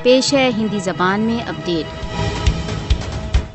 پیش ہے ہندی زبان میں اپڈیٹ۔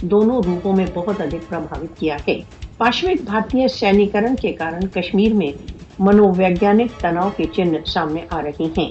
دونوں روپوں میں بہت ادھک پربھاوت کیا ہے۔ پاشوک بھارتیہ سینیکرن کے کارن کشمیر میں منوویگیانک تناؤ کے چنھ سامنے آ رہے ہیں۔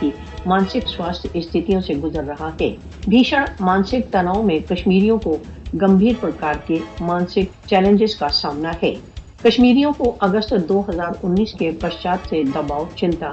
کی مانسک سواستھ استھتیوں سے گزر رہا ہے۔ بھیشن مانسک تناؤ میں کشمیریوں کو گمبھیر پرکار کے مانسک چیلنجز کا سامنا ہے۔ کشمیریوں کو اگست 2019 کے پشچات سے دباؤ، چنتا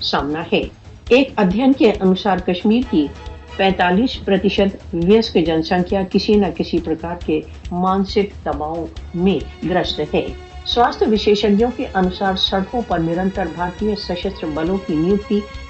سامنا ہے۔ ایک ادھین کے انوسار کشمیر کی 45% ویسک جن سنکھیا کسی نہ کسی پرکار کے مانسک دباؤ میں گرست ہے۔ سواستھ وشیشجنوں کے انوسار سڑکوں پر نرنتر بھارتیہ سشستر بلوں کی نیوکتی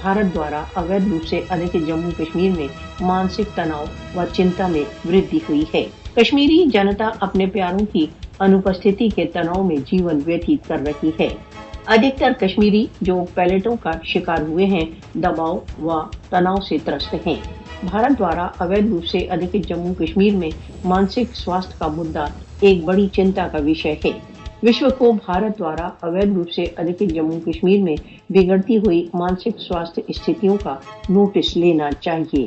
بھارت دوارا اویدھ روپ سے ادھکت جموں کشمیر میں مانسک تناؤ و چنتا میں وردھی ہوئی ہے۔ کشمیری جنتا اپنے پیاروں کی انوپستھتی کے تناؤ میں جیون ویتیت کر رہی ہے۔ ادھکتر کشمیری جو پیلٹوں کا شکار ہوئے ہیں، دباؤ و تناؤ سے ترست ہیں۔ بھارت دوارا اویدھ روپ سے ادھکت جموں کشمیر میں مانسک سواستھ کا مدعا ایک بڑی چنتا کا وشے ہے۔ وشو کو بھارت دوارا اویدھ روپ سے ادھکت جموں کشمیر میں بگڑتی ہوئی مانسک سواستھ استھتیوں کا نوٹس لینا چاہیے۔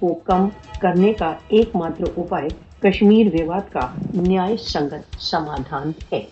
کو کم کرنے کا ایک ماتر اپائے کشمیر وواد کا نیائے سنگت سمادھان ہے۔